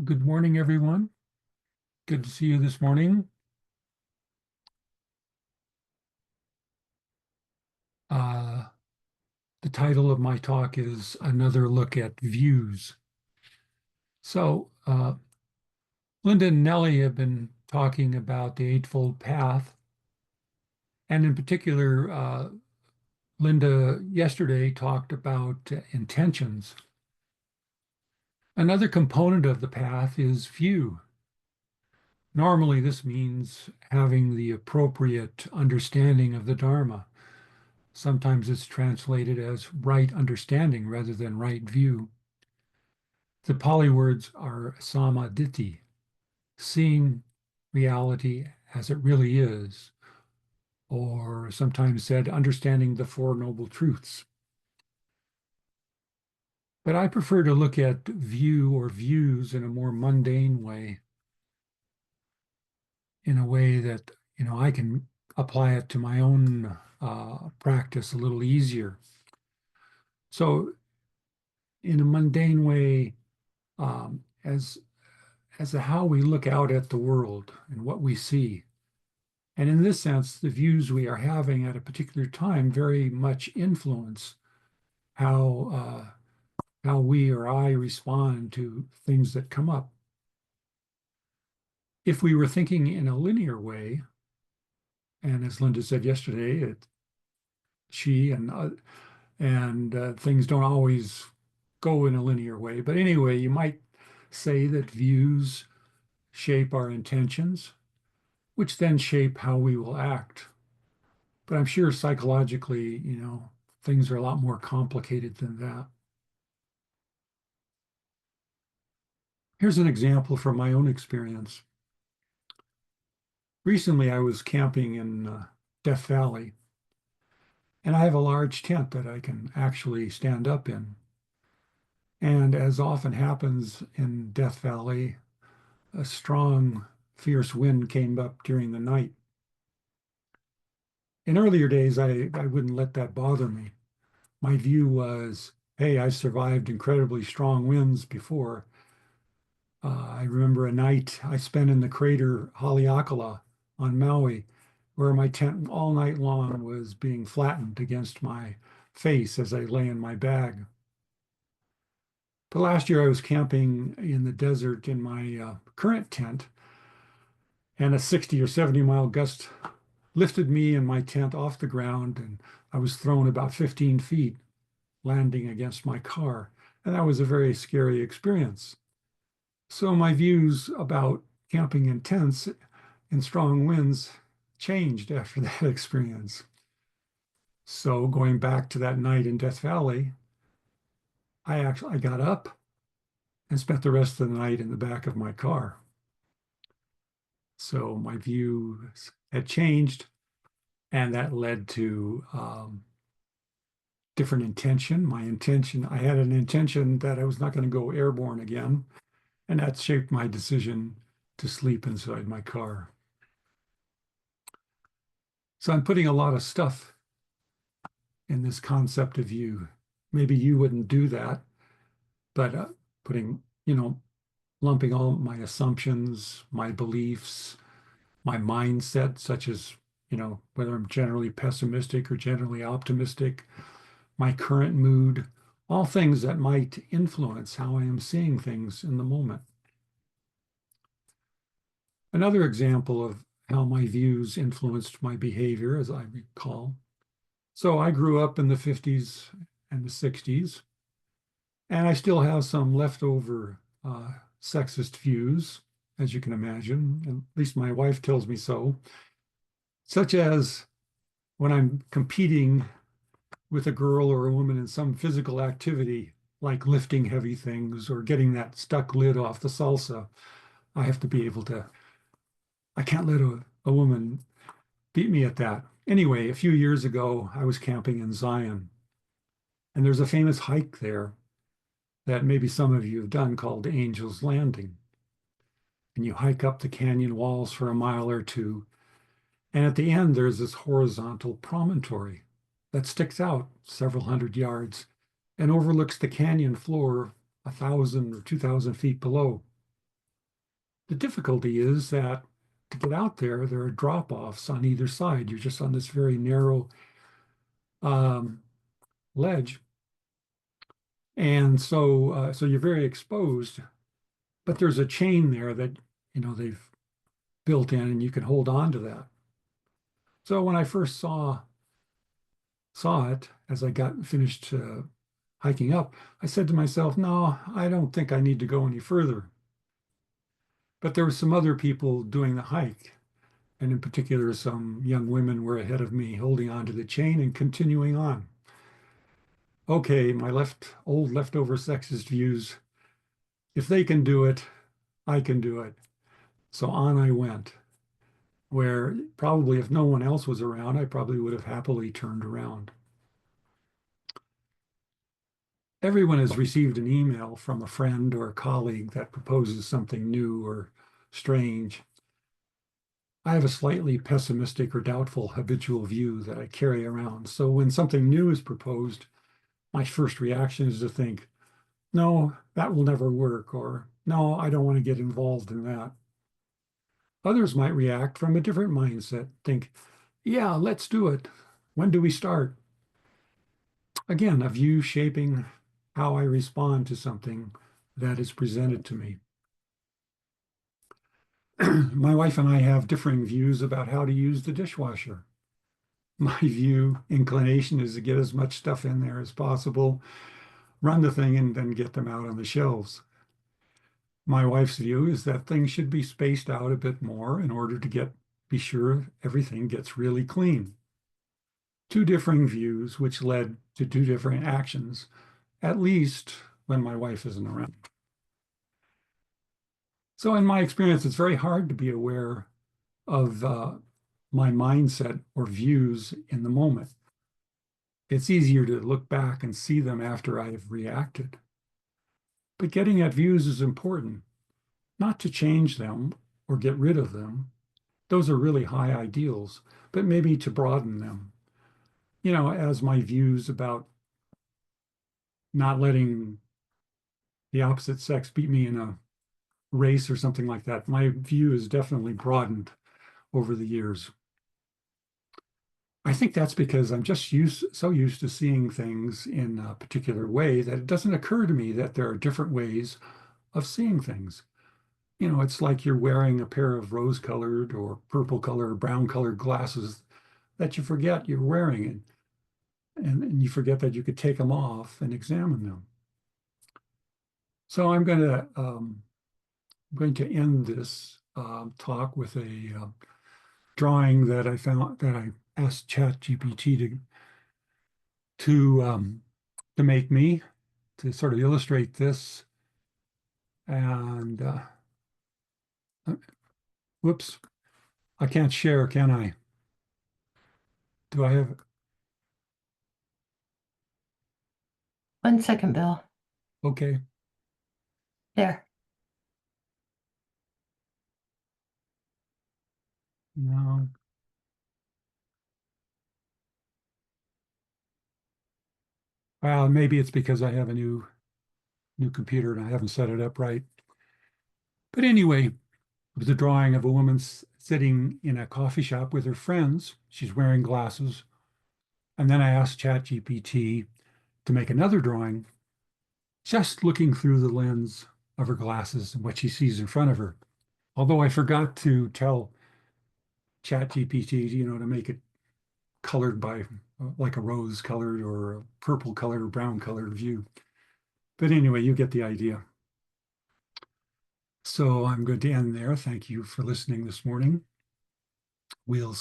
Good morning, everyone. Good to see you this morning. Uh, the title of my talk is Another Look at Views. So, Linda and Nelly have been talking about the Eightfold Path, and in particular, Linda yesterday talked about intentions. Another component of the path is view. Normally, this means having the appropriate understanding of the Dharma. Sometimes it's translated as right understanding rather than right view. The Pali words are samaditi, seeing reality as it really is, or sometimes said, understanding the Four Noble Truths. But I prefer to look at view or views in a more mundane way, in a way that, I can apply it to my own practice a little easier. So, in a mundane way, as to how we look out at the world and what we see. And in this sense, the views we are having at a particular time very much influence how how we or I respond to things that come up. If we were thinking in a linear way, and as Linda said yesterday, she and things don't always go in a linear way. But anyway, you might say that views shape our intentions, which then shape how we will act. But I'm sure psychologically, things are a lot more complicated than that. Here's an example from my own experience. Recently, I was camping in Death Valley, and I have a large tent that I can actually stand up in. And as often happens in Death Valley, a strong, fierce wind came up during the night. In earlier days, I wouldn't let that bother me. My view was, hey, I survived incredibly strong winds before. I remember a night I spent in the crater Haleakala on Maui, where my tent all night long was being flattened against my face as I lay in my bag. But last year I was camping in the desert in my current tent, and a 60 or 70-mile gust lifted me and my tent off the ground, and I was thrown about 15 feet, landing against my car. And that was a very scary experience. So my views about camping in tents in strong winds changed after that experience. So going back to that night in Death Valley, I got up and spent the rest of the night in the back of my car. So my views had changed, and that led to different intention. I had an intention that I was not going to go airborne again, and that shaped my decision to sleep inside my car. So I'm putting a lot of stuff in this concept of you. Maybe you wouldn't do that, but putting, lumping all my assumptions, my beliefs, my mindset, such as, whether I'm generally pessimistic or generally optimistic, my current mood, all things that might influence how I am seeing things in the moment. Another example of how my views influenced my behavior, as I recall. So I grew up in the 50s and the 60s, and I still have some leftover sexist views, as you can imagine. At least my wife tells me so, such as when I'm competing with a girl or a woman in some physical activity, like lifting heavy things or getting that stuck lid off the salsa. I have to be able to, I can't let a woman beat me at that. Anyway, a few years ago, I was camping in Zion, and there's a famous hike there that maybe some of you have done called Angel's Landing. And you hike up the canyon walls for a mile or two. And at the end, there's this horizontal promontory that sticks out several hundred yards and overlooks the canyon floor 1,000 or 2,000 feet below. The difficulty is that to get out there, there are drop-offs on either side. You're just on this very narrow um, ledge. And so you're very exposed, but there's a chain there that, they've built in and you can hold on to that. So when I first saw it, as I got finished hiking up, I said to myself, no, I don't think I need to go any further. But there were some other people doing the hike. And in particular, some young women were ahead of me holding onto the chain and continuing on. Okay, my old leftover sexist views. If they can do it, I can do it. So on I went, where probably if no one else was around, I probably would have happily turned around. Everyone has received an email from a friend or a colleague that proposes something new or strange. I have a slightly pessimistic or doubtful habitual view that I carry around. So when something new is proposed, my first reaction is to think, no, that will never work, or no, I don't want to get involved in that. Others might react from a different mindset, think, yeah, let's do it. When do we start? Again, a view shaping how I respond to something that is presented to me. My wife and I have differing views about how to use the dishwasher. My inclination is to get as much stuff in there as possible, run the thing, and then get them out on the shelves. My wife's view is that things should be spaced out a bit more in order to be sure everything gets really clean. Two differing views, which led to two different actions, at least when my wife isn't around. So in my experience, it's very hard to be aware of my mindset or views in the moment. It's easier to look back and see them after I have reacted. But getting at views is important, not to change them or get rid of them. Those are really high ideals, but maybe to broaden them. As my views about not letting the opposite sex beat me in a race or something like that, my view is definitely broadened over the years. I think that's because I'm just so used to seeing things in a particular way that it doesn't occur to me that there are different ways of seeing things. It's like you're wearing a pair of rose-colored or purple-colored or brown-colored glasses that you forget you're wearing it, and you forget that you could take them off and examine them. So I'm going to end this talk with a drawing that I found that I asked ChatGPT to make me to sort of illustrate this. And whoops, I can't share, can I? Do I have? 1 second, Bill. Okay. There. No. Well, maybe it's because I have a new computer and I haven't set it up right. But anyway, it was a drawing of a woman sitting in a coffee shop with her friends. She's wearing glasses. And then I asked ChatGPT to make another drawing, just looking through the lens of her glasses and what she sees in front of her. Although I forgot to tell ChatGPT, to make it colored by like a rose colored or a purple colored or brown colored view. But anyway, you get the idea. So I'm going to end there. Thank you for listening this morning. We'll